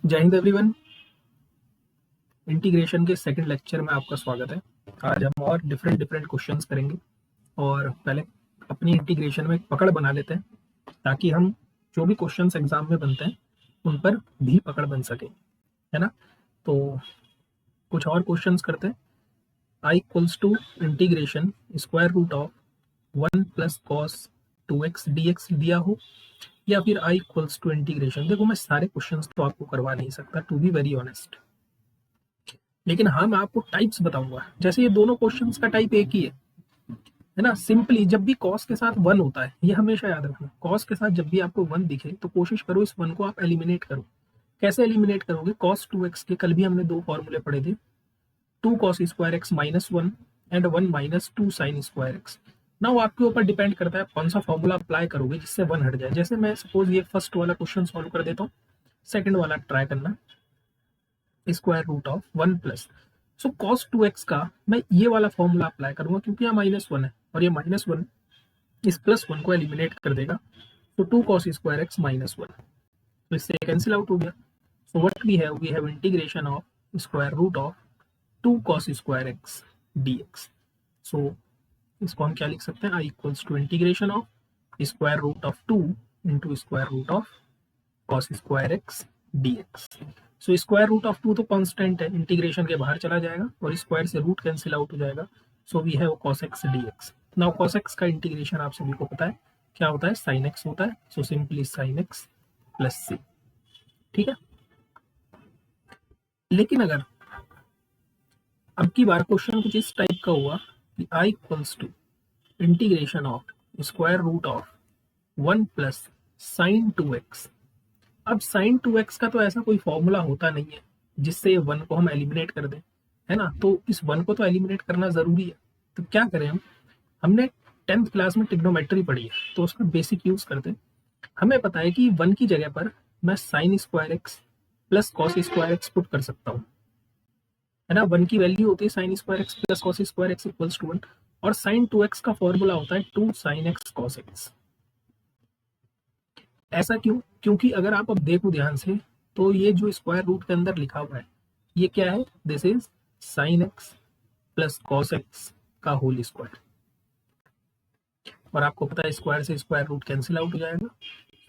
जय Hind everyone. Integration के second lecture में आपका स्वागत है। आज हम और डिफरेंट क्वेश्चंस करेंगे और पहले अपनी इंटीग्रेशन में एक पकड़ बना लेते हैं ताकि हम जो भी क्वेश्चंस एग्जाम में बनते हैं उन पर भी पकड़ बन सके, है ना। तो कुछ और क्वेश्चंस करते हैं। I equals to integration square root of 1 plus cos 2x dx दिया हो, या फिर आई इक्वल्स टू इंटीग्रेशन। देखो, मैं सारे क्वेश्चंस तो आपको करवा नहीं सकता, टू बी वेरी ऑनेस्ट, लेकिन हाँ मैं आपको टाइप्स बताऊंगा। जैसे ये दोनों क्वेश्चंस का टाइप एक ही है ना। सिंपली जब भी कॉस के साथ 1 होता है, ये हमेशा याद रखना, कॉस के साथ जब भी आपको 1 दिखे तो कोशिश करो इस 1 को आप एलिमिनेट करो। कैसे एलिमिनेट करोगे? कॉस 2x के कल भी हमने दो फॉर्मूले पढ़े थे, 2 cos square x minus 1 and 1 minus 2 sign square x. ना वो आपके ऊपर डिपेंड करता है कौन सा फॉर्मूला अप्लाई करोगे जिससे 1 हट जाए। जैसे मैं सपोज ये फर्स्ट वाला क्वेश्चन सॉल्व कर देता हूँ, सेकंड वाला ट्राई करना, square root of 1 plus. So cos 2x का मैं ये वाला फॉर्मूला अप्लाई करूंगा क्योंकि यहाँ -1 है और ये -1 इस +1 को एलिमिनेट कर देगा। तो 2 cos स्क्वायर एक्स -1, तो इससे कैंसिल आउट हो गया। So what we have integration of square root of 2 cos square x dx। So इसको हम क्या लिख सकते हैं? I equals to integration of square root of 2 into square root of cos square x dx। So square root of 2 तो constant है, integration के बाहर चला जाएगा और स्क्वायर से रूट कैंसिल आउट हो जाएगा। So we have cos x dx। Now cos x का इंटीग्रेशन आप सभी को पता है क्या होता है? sin x होता है। So simply sin x plus c, ठीक है। लेकिन अगर अब की बार क्वेश्चन कुछ इस टाइप का हुआ कि I equals to integration of square root of 1 plus sine 2x। अब साइन 2x का तो ऐसा कोई फॉर्मूला होता नहीं है जिससे 1 को हम एलिमिनेट कर दें, है ना। तो इस 1 को तो एलिमिनेट करना जरूरी है। तो क्या करें हम? हमने 10th क्लास में ट्रिग्नोमेट्री पढ़ी है तो उसका बेसिक यूज करते हैं। हमें पता है कि 1 की जगह पर मैं sign square x plus cos square x put कर सकता हूँ, है ना। 1 की वैल्यू होती है sine square x plus cos square x equals to 1, और साइन 2x का फॉर्मूला होता है 2 साइन एक्स कॉस एक्स। ऐसा क्यों? क्योंकि अगर आप अब देखो ध्यान से तो ये जो स्क्वायर रूट के अंदर लिखा हुआ है ये क्या है? This is sine x plus cos x का होल स्क्वायर, और आपको पता है स्क्वायर से स्क्वायर रूट कैंसिल आउट हो जाएगा।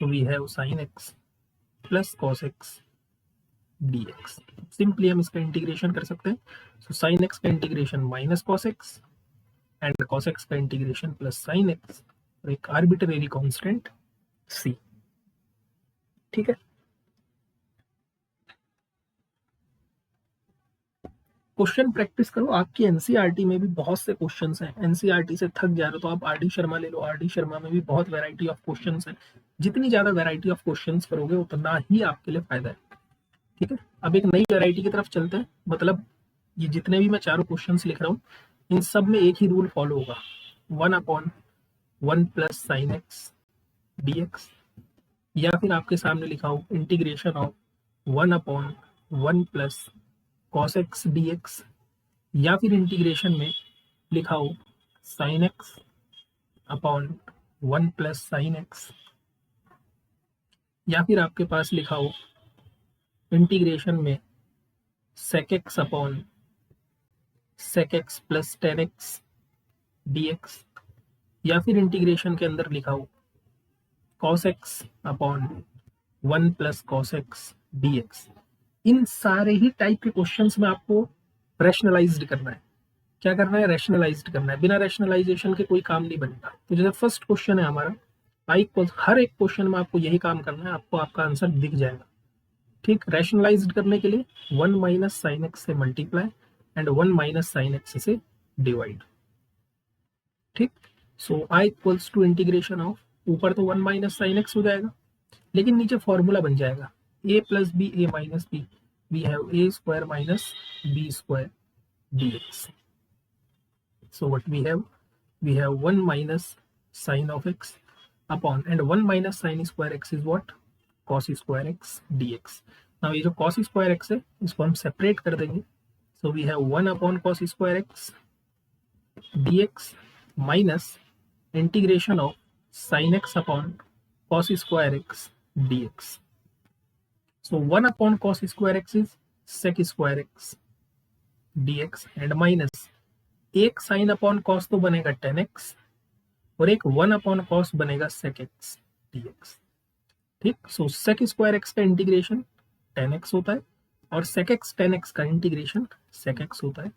तो we have sine x plus cos x dx। Simply हम इसका इंटीग्रेशन कर सकते हैं। सो साइन एक्स का integration minus cos x and cos x का इंटीग्रेशन प्लस साइन एक्स, और एक आर्बिट्रेरी कांस्टेंट c, ठीक है। क्वेश्चन प्रैक्टिस करो, आपकी एनसीईआरटी में भी बहुत से क्वेश्चंस हैं। एनसीईआरटी से थक जा रहे हो तो आप आरडी शर्मा ले लो, आरडी शर्मा में भी बहुत वैरायटी ऑफ क्वेश्चंस हैं। जितनी ज्यादा वैरायटी ऑफ क्वेश्चंस करोगे उतना ही आपके लिए फायदा है, ठीक है। अब एक नई वैरायटी की तरफ चलते हैं। मतलब ये जितने भी मैं चारों क्वेश्चंस लिख रहा हूँ इन सब में एक ही रूल फॉलो होगा, 1/1 प्लस साइन एक्स dx, या फिर आपके सामने लिखा हो integration of 1/1 plus cos x dx, या फिर इंटीग्रेशन में लिखा हो sine x upon 1 plus sine x, या फिर आपके पास लिखा हो इंटीग्रेशन में sec x upon sec x plus tan x dx, या फिर इंटीग्रेशन के अंदर लिखा हो cos x upon 1 plus cos x dx। इन सारे ही टाइप के क्वेश्चंस में आपको रैशनलाइज्ड करना है। क्या करना है? रैशनलाइज्ड करना है। बिना रैशनलाइजेशन के कोई काम नहीं बनेगा। तो जैसे फर्स्ट क्वेश्चन है हमारा आई इक्वल्स, हर एक क्वेश्चन में आपको यही काम करना है, आपको आपका आंसर दिख जाएगा, ठीक। रैशनलाइज्ड करने के लिए 1 माइनस साइन एक्स से multiply and 1 minus sine x से डिवाइड, ठीक। सो I equals to integration of, ऊपर तो 1 माइनस साइन एक्स हो जाएगा लेकिन नीचे फॉर्मूला बन जाएगा a plus b a minus b, we have a square minus b square dx। So what we have? We have 1 minus sine of x upon, and 1 minus sine square x is what? Cos square x dx। Now ये जो cos square x है इसको हम separate कर देंगे। So we have 1 upon cos square x dx minus integration of sin x upon cos square x dx। So 1 upon cos square x is sec square x dx and minus एक sine upon cos तो बनेगा ten x और एक 1 upon cos बनेगा सेक x dx। ठीक, so sec square x का integration tan x होता है और सेक एक्स टेन एक्स का इंटीग्रेशन सेक एक्स होता है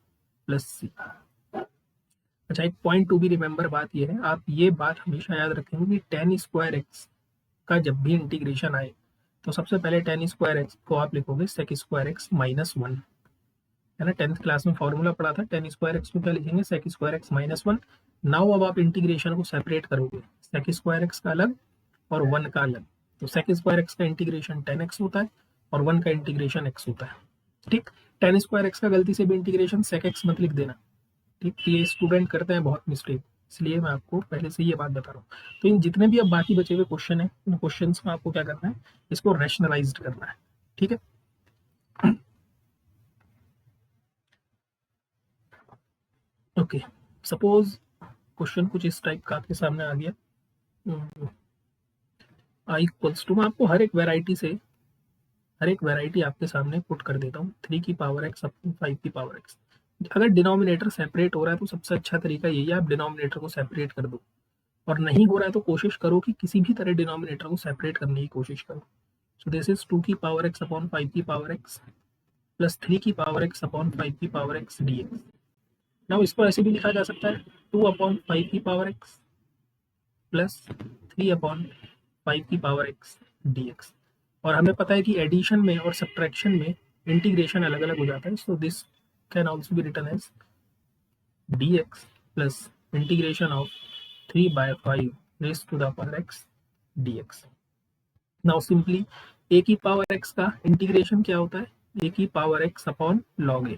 प्लस सी। अच्छा, एक पॉइंट टू बी रिमेंबर बात ये है, आप ये बात हमेशा याद रखेंगे कि टेन स्क्वायर एक्स का जब भी इंटीग्रेशन आए तो सबसे पहले टेन स्क्वायर एक्स को आप लिखोगे sec square x minus one, है ना। 10th क्लास में फॉर्मूला पढ़ा था, टेन स्क्वायर एक्स को क्या लिखेंगे, sec square x minus one. Now अब आप इंटीग्रेशन को सेपरेट करोगे, सेक स्क्वायर एक्स का अलग और वन का अलग। तो सेक स्क्वायर एक्स का इंटीग्रेशन टेन एक्स होता है और वन का इंटीग्रेशन एक्स होता है। ठीक, टेन स्क्वायर एक्स का गलती से भी इंटीग्रेशन सेक एक्स मत लिख देना। ठीक, ये स्टूडेंट करते हैं बहुत मिस्टेक, इसलिए मैं आपको पहले से ये बात बता रहा हूँ। तो इन जितने भी अब बाकी बचे हुए क्वेश्चन है, इन क्वेश्चन में आपको क्या करना है, इसको रैशनलाइज करना है। ठीक है, ओके। सपोज क्वेश्चन कुछ इस टाइप का आपके सामने आ गया, आई इक्वल्स टू, मैं आपको हर एक वैरायटी आपके सामने पुट कर देता हूँ, 3 की पावर एक्स अप टू 5 की पावर एक्स। अगर डिनोमिनेटर सेपरेट हो रहा है तो सबसे अच्छा तरीका यही है, आप डिनोमिनेटर को सेपरेट कर दो, और नहीं हो रहा है तो कोशिश करो कि किसी भी तरह डिनोमिनेटर को सेपरेट करने की कोशिश करो। सो दिस इज 2 की पावर एक्स अपॉन 5 की पावर एक्स प्लस 3 की पावर एक्स अपॉन 5 की पावर एक्स dx। नाउ इसको ऐसे भी लिखा जा सकता है, 2 अपॉन 5 की पावर एक्स प्लस 3 अपॉन 5 की पावर एक्स dx। और हमें पता है कि एडिशन में और सब्ट्रैक्शन में इंटीग्रेशन अलग अलग हो जाता है, so this can also be written as dx plus integration of 3 by 5 raised to the power x dx। Now simply a की पावर x का इंटीग्रेशन क्या होता है, a की power x upon log a।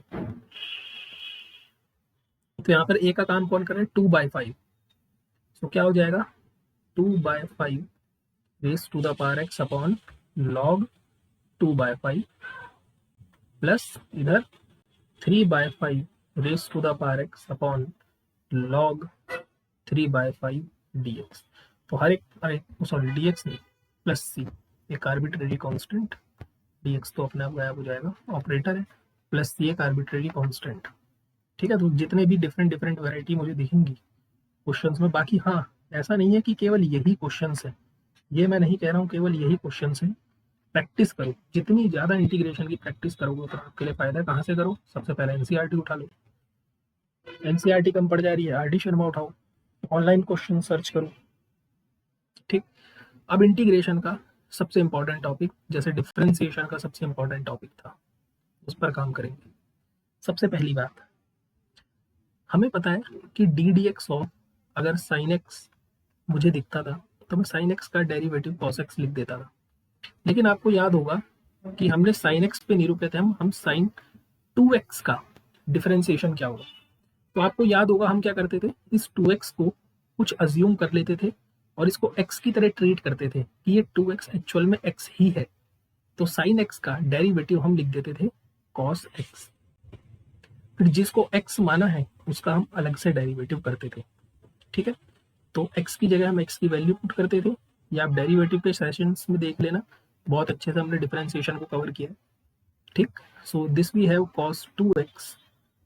तो यहाँ पर a का काम कौन कर रहा है, 2 by 5, तो क्या हो जाएगा 2 by 5 raise to the power x upon log 2 by 5 plus इधर 3 by 5 raise to the power x upon log 3 by 5 dx। तो हर एक सॉरी dx नहीं, प्लस सी, एक आर्बिट्रेरी कांस्टेंट, dx तो अपने आप गायब हो जाएगा, ऑपरेटर है, प्लस सी एक आर्बिट्रेरी कांस्टेंट। ठीक है, तो जितने भी डिफरेंट डिफरेंट वैरायटी मुझे दिखेंगी क्वेश्चंस में, बाकी हाँ ऐसा नहीं है कि केवल यही क्वेश्चंस है, ये मैं नहीं कह रहा हूँ केवल यही क्वेश्चंस है। प्रैक्टिस करो, जितनी ज्यादा इंटीग्रेशन की प्रैक्टिस करोगे तो आपके लिए फायदा है। कहाँ से करो, सबसे पहले एनसीईआरटी उठा लो, एनसीईआरटी कम पड़ जा रही है, आरडी शर्मा उठाओ, ऑनलाइन क्वेश्चन सर्च करो। ठीक, अब इंटीग्रेशन का सबसे इंपॉर्टेंट टॉपिक, जैसे डिफरेंशिएशन का सबसे इंपॉर्टेंट टॉपिक था, उस पर काम करेंगे। सबसे पहली बात, हमें पता है कि डी डी एक्स ऑफ, अगर साइन एक्स मुझे दिखता था तो मैं साइन एक्स का डेरिवेटिव कॉस एक्स लिख देता था। लेकिन आपको याद होगा कि हमने साइन एक्स पे नहीं रुके थे, हम साइन 2x का डिफरेंशिएशन क्या होगा। तो आपको याद होगा हम क्या करते थे, इस 2x को कुछ अज्यूम कर लेते थे और इसको x की तरह ट्रीट करते थे कि ये 2x एक्चुअल में x ही है। तो साइन x का डेरिवेटिव हम लिख देते थे cos x, फिर जिसको x माना है उसका हम अलग से डेरिवेटिव करते थे। ठीक है, तो x की जगह हम x की वैल्यू पुट करते थे, या आप डेरिवेटिव के सेशंस में देख लेना, बहुत अच्छे से हमने डिफरेंशिएशन को कवर किया है। ठीक, so this we have cos 2x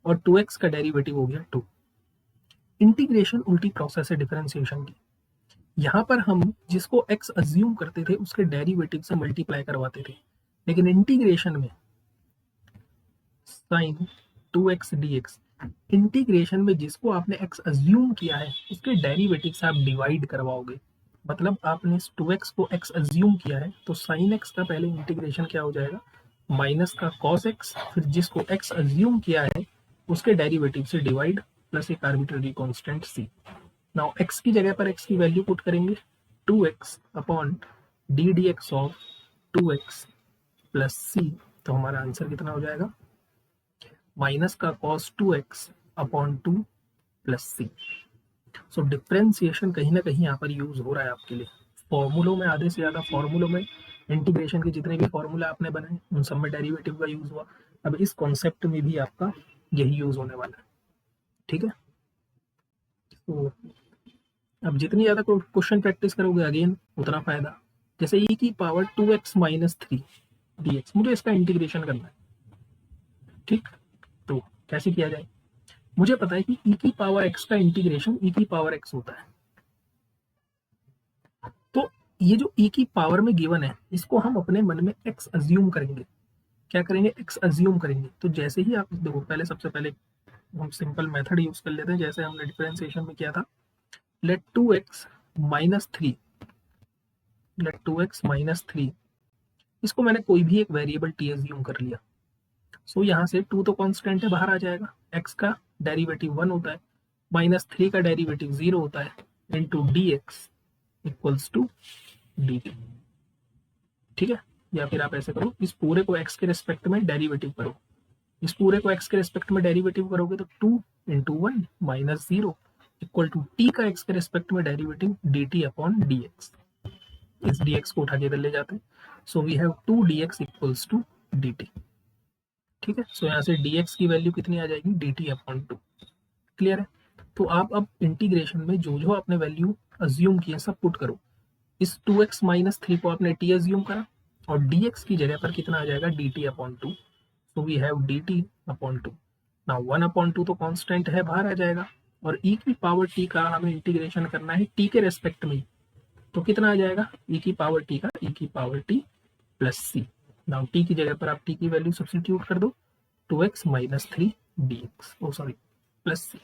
और 2x का डेरिवेटिव हो गया 2। इंटीग्रेशन उल्टी प्रोसेस है डिफरेंशिएशन की, यहाँ पर हम जिसको x अज्यूम करते थे उसके डेरिवेटिव से मल्टीप्लाई करवाते थे, लेकिन इंटीग्रेशन में sin 2x dx, इंटीग्रेशन में जिसको आपने x अज्यूम किया है उसके डेरिवेटिव से आप डिवाइड करवाओगे। मतलब आपने इस 2x को x अज्यूम किया है तो sin x का पहले इंटीग्रेशन क्या हो जाएगा, माइनस का cos x, फिर जिसको x अज्यूम किया है उसके डेरिवेटिव से डिवाइड, प्लस एक arbitrary constant c। Now x की जगह पर x की वैल्यू पुट करेंगे, 2x upon D D x of 2x plus c। तो हमारा आंसर कितना हो जाएगा, माइनस का cos 2x upon 2 plus c। सो डिफरेंशिएशन कहीं ना कहीं यहाँ पर यूज हो रहा है आपके लिए। फॉर्मूलों में, आधे से ज़्यादा फॉर्मूलों में, इंटीग्रेशन के जितने भी फॉर्मूला आपने बनाए उन सब में डेरिवेटिव का यूज हुआ। अब इस कॉन्सेप्ट में भी आपका यही यूज होने वाला है। ठीक है, तो अब जितनी ज़्यादा क्वेश्चन प्रैक्टिस करोगे अगेन उतना फायदा। जैसे e की पावर 2x माइनस 3, dx। मुझे इसका इंटीग्रेशन करना है। ठीक, तो कैसे किया जाए? मुझे पता है कि e की पावर x का इंटीग्रेशन e की पावर x होता है। तो ये जो e की पावर में गिवन है, इसको हम अपने मन में x अज्यूम करेंगे। क्या करेंगे? x अज्यूम करेंगे। तो जैसे ही आप देखो, पहले सबसे पहले हम सिंपल मेथड यूज कर लेते हैं, जैसे हमने डिफरेंशिएशन में किया था। Let 2x minus three, let 2x minus three, इसको मैंने कोई भी एक वेरिएबल t अज्यूम कर लिया। सो यहाँ से 2 तो कांस्टेंट है, बाहर आ जाएगा। x का डेरिवेटिव 1 होता है, माइनस थ्री का डेरिवेटिव 0 होता है, into d x equals to d t. ठीक है, या फिर आप ऐसे करो, इस पूरे को x के रिस्पेक्ट में डेरिवेटिव करो। इस पूरे को x के रिस्पेक्ट में डेरिवेटिव करोगे तो 2 into one minus zero equal to t का x के रिस्पेक्ट में डेरिवेटिव dt अपॉन dx। इस dx को उठा के इधर ले जाते हैं। So we have 2 dx equals to dt। ठीक है, सो यहाँ से dx की वैल्यू कितनी आ जाएगी? dt upon 2। क्लियर है? तो आप अब इंटीग्रेशन में जो जो आपने वैल्यू अज्यूम किए सब पुट करो। इस 2x माइनस थ्री को आपने t अज्यूम करा, और dx की जगह पर कितना आ जाएगा? dt upon 2। So we have dt upon 2। Now 1 upon 2 तो कांस्टेंट है, बाहर आ जाएगा। और e की पावर t का हमें इंटीग्रेशन करना है t के रेस्पेक्ट में, तो कितना आ जाएगा? e की पावर t का e की पावर t प्लस सी। नाउ t की जगह पर आप t की वैल्यू सब्स्टिट्यूट कर दो, 2x माइनस थ्री dx, ओ सॉरी प्लस सी।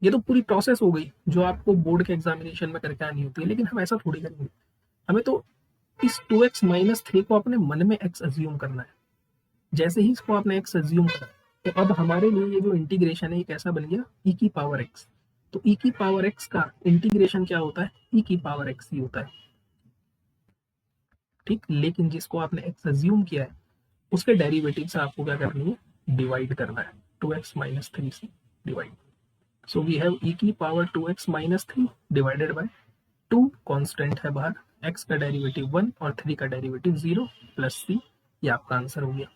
ये तो पूरी प्रोसेस हो गई जो आपको बोर्ड के एग्जामिनेशन में करके आनी होती है, लेकिन हम ऐसा थोड़ी करेंगे। हमें तो इस 2x माइनस थ्री को अपने मन में x अज्यूम करना है। जैसे ही इसको आपने x अज्यूम करा, तो अब हमारे लिए ये जो इंटीग्रेशन है ये कैसा बन गया? e की पावर x। तो e की पावर x का इंटीग्रेशन क्या होता है? e की पावर x ही होता है। ठीक, लेकिन जिसको आपने x अज्यूम किया है उसके डेरिवेटिव से आपको क्या करनी है? डिवाइड करना है। 2x माइनस थ्री से divide. So we have e की power 2x minus three divided by 2, constant है बाहर, x का डेरिवेटिव 1 और 3 का डेरिवेटिव 0 प्लस c। ये आपका आंसर हो गया।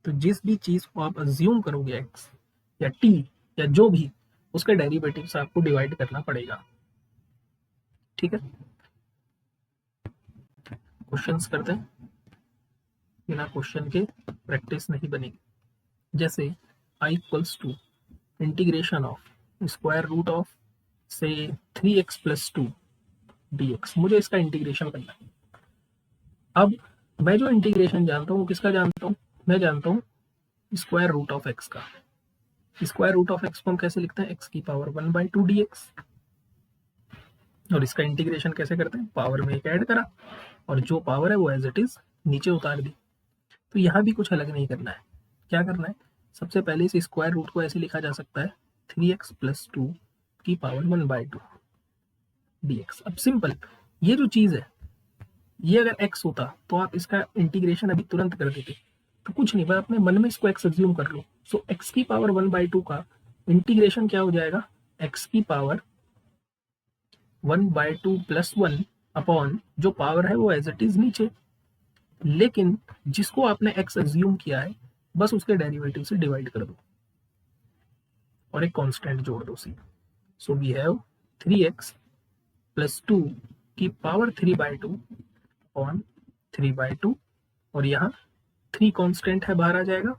तो जिस भी चीज को आप अज्यूम करोगे x या t या जो भी, उसके डेरिवेटिव से आपको डिवाइड करना पड़ेगा। ठीक है, क्वेश्चंस करते हैं। बिना क्वेश्चन के प्रैक्टिस नहीं बनेगी। जैसे i equals to integration of square root of से 3x प्लस टू dx। मुझे इसका इंटीग्रेशन करना है। अब मैं जो इंटीग्रेशन जानता हूँ किसका जानता हूँ? मैं जानता हूँ स्क्वायर रूट ऑफ एक्स का। स्क्वायर रूट ऑफ एक्स को हम कैसे लिखते हैं? एक्स की पावर 1/2 dx। और इसका इंटीग्रेशन कैसे करते हैं? पावर में एक ऐड करा और जो पावर है वो एज इट इज नीचे उतार दी। तो यहाँ भी कुछ अलग नहीं करना है। क्या करना है? सबसे पहले इस स्क्वायर रूट को ऐसे लिखा जा सकता है 3x प्लस टू की पावर 1/2 dx। अब सिंपल, ये जो चीज है ये अगर x होता तो आप इसका इंटीग्रेशन अभी तुरंत कर देते। तो कुछ नहीं, बस अपने मन में इसको x अज्यूम कर लो। सो x की पावर 1/2 का इंटीग्रेशन क्या हो जाएगा? x की पावर 1/2 प्लस 1 अपॉन जो पावर है वो एज इट इज नीचे, लेकिन जिसको आपने x अज्यूम किया है बस उसके डेरिवेटिव से डिवाइड कर दो और एक कांस्टेंट जोड़ दो C. So we have 3x plus two की पावर 3/2 अपॉन 3/2, और यहाँ 3 कांस्टेंट है, बाहर आ जाएगा।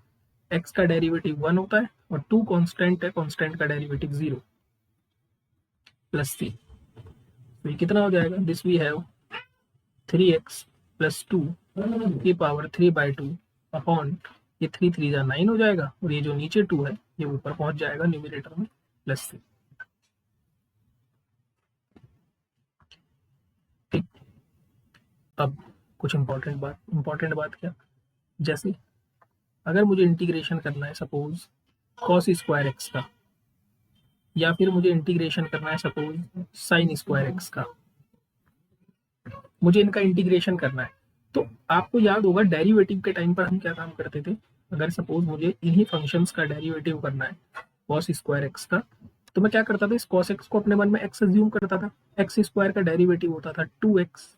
x का डेरिवेटिव 1 होता है और 2 कांस्टेंट है, कांस्टेंट का डेरिवेटिव 0 प्लस सी। तो ये कितना हो जाएगा? This we have 3x plus two की पावर 3/2 अपॉन ये 3 3 जा 9 हो जाएगा, और ये जो नीचे 2 है ये ऊपर पहुंच जाएगा न्यूमरेटर में प्लस सी। ठीक, अब कुछ इंपॉर्टेंट बात क्या? जैसे अगर मुझे इंटीग्रेशन करना है सपोज कॉस स्क्वायर एक्स का, या फिर मुझे इंटीग्रेशन करना है सपोज साइन स्क्वायर एक्स का, मुझे इनका इंटीग्रेशन करना है। तो आपको याद होगा डेरिवेटिव के टाइम पर हम क्या काम करते थे? अगर सपोज मुझे इन्हीं फंक्शंस का डेरिवेटिव करना है कॉस स्क्वायर एक्स का, तो मैं क्या करता था? इस कॉस एक्स को अपने मन में एक्स अज्यूम करता था। एक्स स्क्वायर का डेरिवेटिव होता था 2x,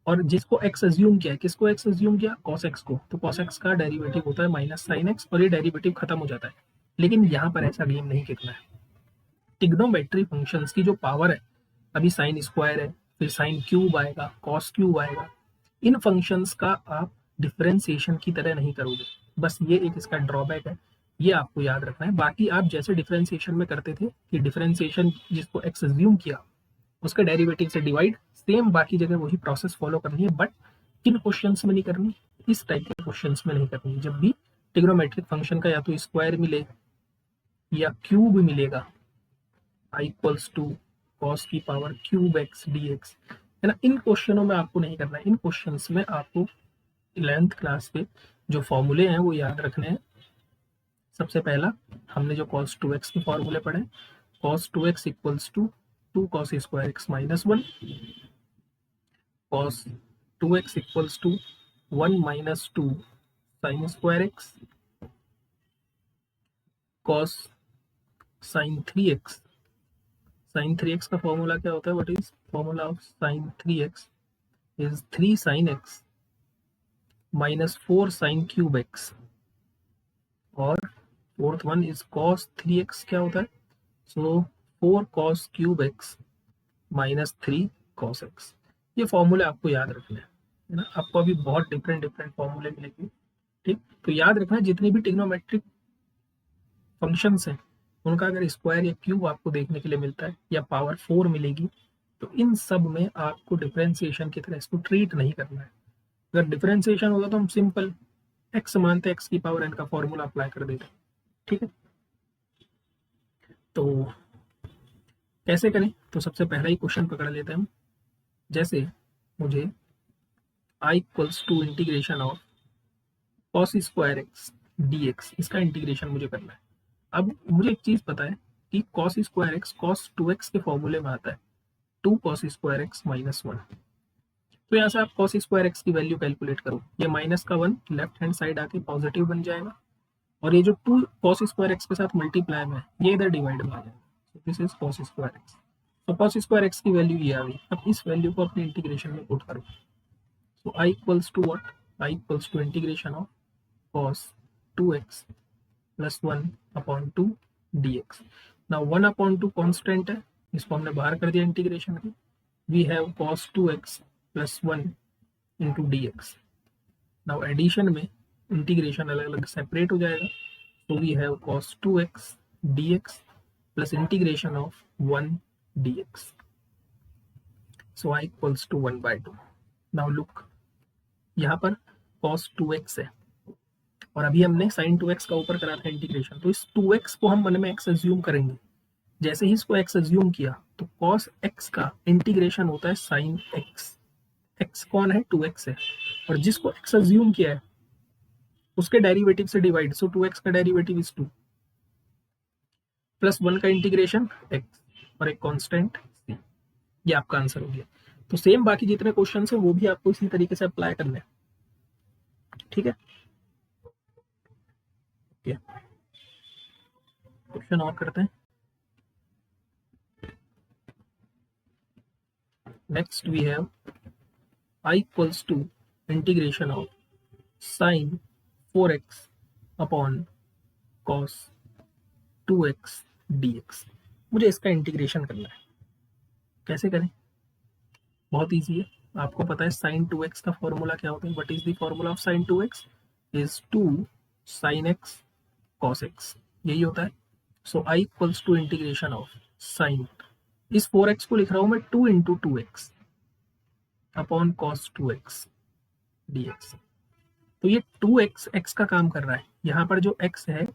और जिसको x अज्यूम किया है, किसको x अज्यूम किया? cos x को। तो cos x का डेरिवेटिव होता है माइनस साइन x, और ये डेरिवेटिव खत्म हो जाता है। लेकिन यहाँ पर ऐसा गेम नहीं खेलना है। ट्रिग्नोमेट्री फंक्शंस की जो पावर है, अभी साइन स्क्वायर है, फिर साइन क्यूब आएगा, कॉस क्यूब आएगा, इन फंक्शंस का आप डिफरेंशिएशन की तरह नहीं करोगे, बस ये एक इसका ड्रॉबैक है, ये आपको याद रखना है। बाकी आप जैसे डिफरेंशिएशन में करते थे कि डिफरेंशिएशन जिसको एक्स अज्यूम किया उसका डेरिवेटिव से डिवाइड, सेम बाकी जगह वही प्रोसेस फॉलो करनी है, बट किन क्वेश्चंस में नहीं करनी, इस टाइप के क्वेश्चंस में नहीं करनी। जब भी ट्रिग्नोमेट्रिक फंक्शन का या तो स्क्वायर मिले या क्यूब मिलेगा, आई इक्वल्स टू कॉस की power cube x d x, है ना, इन क्वेश्चनों में आपको नहीं करना है। इन क्वेश्चंस में आपको 11th क्लास के जो फॉर्मूले हैं वो याद रखने हैं। सबसे पहला हमने जो cos 2x के फॉर्मूले पढ़े, cos 2x equals to 2 cos square x minus 1, cos 2x equals to 1 minus 2 sin square x, cos sin 3x, sin 3x का फॉर्मूला क्या होता है, what is formula of sin 3x is 3 sin x minus 4 sin cube x, और fourth one is cos 3x क्या होता है, सो 4 cos cube x minus 3 cos x। ये फॉर्मूले आपको याद रखने हैं, है ना। आपको अभी बहुत डिफरेंट डिफरेंट फॉर्मूले मिलेंगे, ठीक, तो याद रखना जितनी भी ट्रिग्नोमेट्रिक फंक्शंस हैं उनका अगर स्क्वायर या क्यूब आपको देखने के लिए मिलता है या पावर 4 मिलेगी, तो इन सब में आपको डिफरेंशिएशन की तरह इसको ट्रीट नहीं करना है। अगर डिफरेंशिएशन होगा तो हम सिंपल एक्स मानते एक्स की पावर एन का फॉर्मूला अप्लाई कर देते, ठीक है। तो कैसे करें, तो सबसे पहला ही क्वेश्चन पकड़ लेते हैं हम। जैसे मुझे I equals to integration of cos square x d x, इसका इंटीग्रेशन मुझे करना है। अब मुझे एक चीज पता है कि cos square x cos 2x के फॉर्मूले में आता है 2 cos स्क्वायर एक्स माइनस 1। तो यहाँ से आप cos स्क्वायर एक्स की वैल्यू कैलकुलेट करो, ये माइनस का 1 लेफ्ट हैंड साइड आके पॉजिटिव बन जाएगा, और ये जो 2 cos स्क्वायर एक्स के साथ मल्टीप्लाई में है ये इधर डिवाइड में आ जाएगा, so this is cos square x. तो cos स्क्वायर एक्स की वैल्यू ये आ गई। अब इस वैल्यू को अपने इंटीग्रेशन में पुट करो, so I equals to what, I equals to integration of cos 2x plus 1 upon 2 dx। Now 1 upon 2 constant है, इसको हमने बाहर कर दिया इंटीग्रेशन के, we have cos 2x plus 1 into dx। Now addition में इंटीग्रेशन अलग अलग सेपरेट हो जाएगा, तो we have cos 2x dx plus integration of 1 dx, so i equals to 1 by 2। Now look, यहाँ पर cos 2x है और अभी हमने sin 2x का ऊपर करा था इंटीग्रेशन, तो इस 2x को हम मन में x अज्यूम करेंगे। जैसे ही इसको x अज्यूम किया तो cos x का इंटीग्रेशन होता है sin x। x कौन है, 2x है, और जिसको x अज्यूम किया है उसके डेरिवेटिव से डिवाइड, सो 2x का डेरिवेटिव इज 2 प्लस 1 का इंटीग्रेशन x और एक कांस्टेंट c। ये आपका आंसर हो गया। तो सेम बाकी जितने क्वेश्चन है वो भी आपको इसी तरीके से अप्लाई करने हैं, ठीक है। क्वेश्चन और करते हैं। Next we have i equals to integration of sin 4x upon cos 2x dx। मुझे इसका इंटीग्रेशन करना है, कैसे करें, बहुत इजी है। आपको पता है sin 2x का फॉर्मूला क्या होता है, what is the formula of sin 2x is 2 sin x cos x, यही होता है। So i equals to integration of sin, इस 4x को लिख रहा हूं मैं 2 into 2x upon cos 2x dx। तो ये 2x x का काम कर रहा है, यहाँ पर जो x है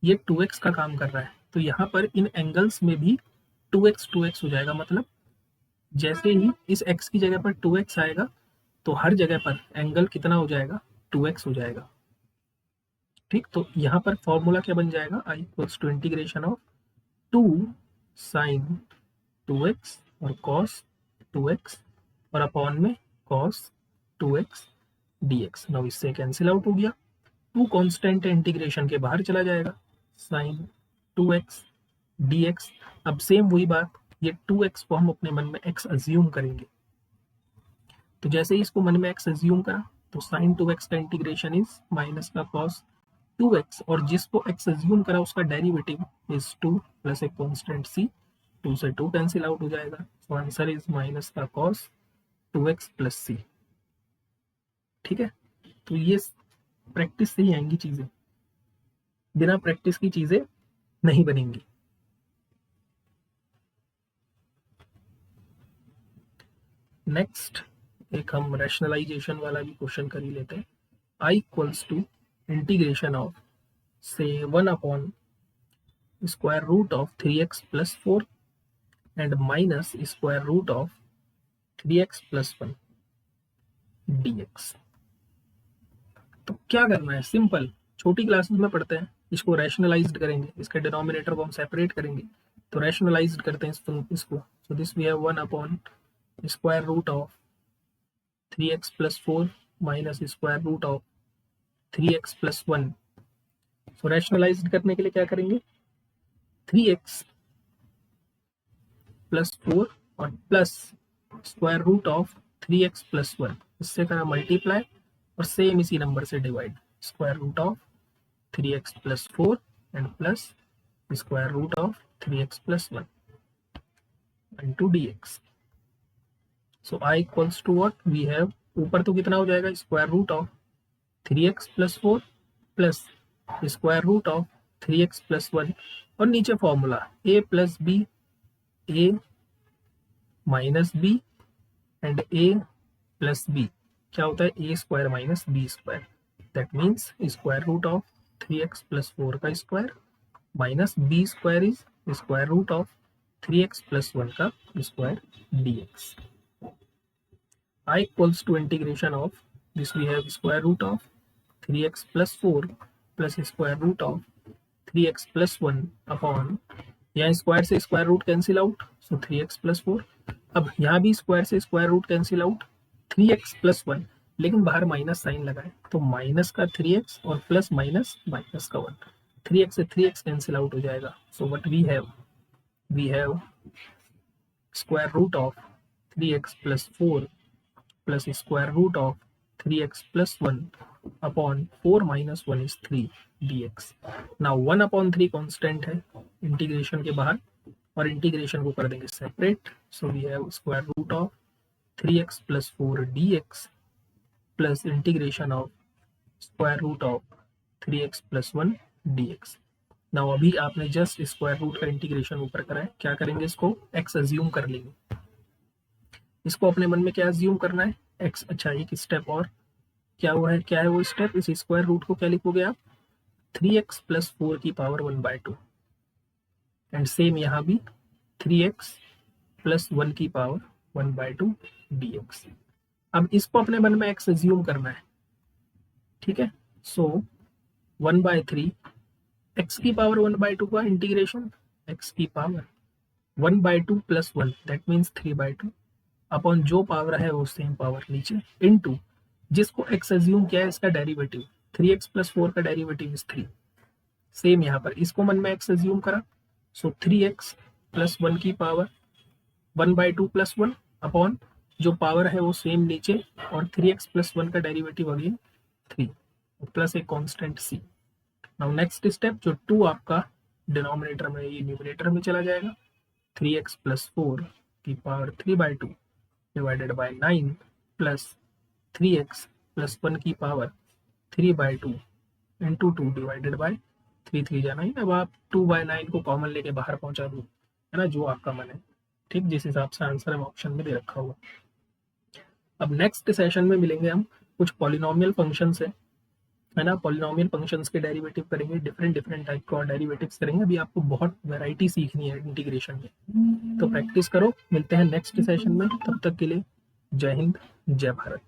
ये 2x का काम कर रहा है, तो यहाँ पर इन एंगल्स में भी 2x हो जाएगा। मतलब जैसे ही इस x की जगह पर 2x आएगा तो हर जगह पर एंगल कितना हो जाएगा, 2x हो जाएगा, ठीक। तो यहाँ पर फॉर्मूला क्या बन जाएगा, i equals to integration of 2 sin 2x और cos 2x और अपॉन में cos 2x dx। नाउ इससे कैंसिल आउट हो गया, 2 कांस्टेंट इंटीग्रेशन के बाहर चला जाएगा, sin 2x dx। अब सेम वही बात, ये 2x को हम अपने मन में x अज्यूम करेंगे, तो जैसे ही इसको मन में x अज्यूम करा तो sin 2x का इंटीग्रेशन इज माइनस का cos 2x, और जिसको x अज्यूम करा उसका डेरिवेटिव इज 2 प्लस एक कांस्टेंट c, 2 से 2 कैंसिल आउट हो जाएगा, सो आंसर इज माइनस का cos 2x प्लस c। ठीक है, तो ये प्रैक्टिस से ही आएंगी चीजें, बिना प्रैक्टिस की चीजें नहीं बनेंगी। नेक्स्ट एक हम रैशनलाइजेशन वाला भी क्वेश्चन कर ही लेते हैं। I equals to integration of से 1 upon square root of 3x plus 4 and minus square root of 3x plus 1 dx। तो क्या करना है, सिंपल, छोटी क्लासेस में पढ़ते हैं, इसको रैशनलाइज्ड करेंगे, इसके डिनोमिनेटर को हम सेपरेट करेंगे, तो रैशनलाइज्ड करते हैं इसको। So this we have 1 upon square root of 3x plus 4 minus square root of 3x plus 1। So rationalised करने के लिए क्या करेंगे, 3x प्लस 4 और plus square root of 3x plus 1, इससे करा मल्टीप्लाई और सेम इसी नंबर से divide, square root of 3x plus 4 and plus square root of 3x plus 1 into dx। So I equals to what we have, ऊपर तो कितना हो जाएगा, square root of 3x plus 4 plus square root of 3x plus 1 और नीचे formula a plus b, a minus b and a plus b क्या होता है, a square minus b square, that means square root of 3x plus 4 का square minus b square is square root of 3x plus 1 का square dx। I equals to integration of this we have square root of 3x plus 4 plus square root of 3x plus 1 upon, यहाँ square से square root cancel out, so 3x plus 4। अब यहाँ भी square से square root cancel out, 3x plus 1, लेकिन बाहर minus sign लगाए तो माइनस का 3x और प्लस माइनस माइनस का 1, 3x से 3x कैंसिल आउट हो जाएगा। So what we have square root of 3x plus 4 plus square root of 3x plus 1 upon 4 minus 1 is 3 dx। Now 1 upon 3 constant है integration के बाहर और integration को कर देंगे separate. So we have square root of 3x plus 4 dx plus integration of square root of 3x plus 1 dx। Now अभी आपने just square root का इंटीग्रेशन ऊपर करा है, क्या करेंगे, इसको x अज्यूम कर लेंगे, इसको अपने मन में क्या अज्यूम करना है, x। अच्छा एक स्टेप और, क्या है वो स्टेप, इस स्क्वायर रूट को क्या लिखोगे आप, 3x प्लस 4 की पावर 1/2 एंड सेम यहाँ भी 3x प्लस 1 की पावर 1/2 dx। अब इसको अपने मन में x अज्यूम करना है, ठीक है। सो 1/3 x की पावर 1/2 का इंटीग्रेशन, x की power 1/2 plus 1 that means 3/2 upon जो पावर है वो सेम पावर नीचे इनटू जिसको x अज्यूम किया है इसका डेरिवेटिव, 3x प्लस 4 का डेरिवेटिव इज 3, सेम यहाँ पर इसको मन में x अज्यूम करा। सो 3x प्लस 1 की पावर 1/2 प्लस 1 अपॉन जो पावर है वो सेम नीचे और 3x प्लस 1 का डेरिवेटिव अगेन 3 प्लस एक constant c। Now next step, जो 2 आपका डिनोमिनेटर में ये न्यूमरेटर में चला जाएगा, 3x प्लस 4 की power 3/2 divided by 9 plus 3x plus 1 की पावर 3/2 इंटू 2 डिवाइडेड बाय 3 जा 9। अब आप 2/9 को कॉमन लेके बाहर पहुंचा दो, है ना, जो आपका मन है, ठीक, जिस हिसाब से आंसर हम ऑप्शन में दे रखा हुआ। अब नेक्स्ट सेशन में मिलेंगे हम कुछ पॉलिनोमियल फंक्शन से, है ना, पॉलिनोमियल फंक्शंस के डेरिवेटिव करेंगे, डिफरेंट टाइप का डेरिवेटिव्स करेंगे। अभी आपको बहुत वैरायटी सीखनी है इंटीग्रेशन में, तो प्रैक्टिस करो। मिलते हैं नेक्स्ट सेशन में, तब तक के लिए जय हिंद जय भारत।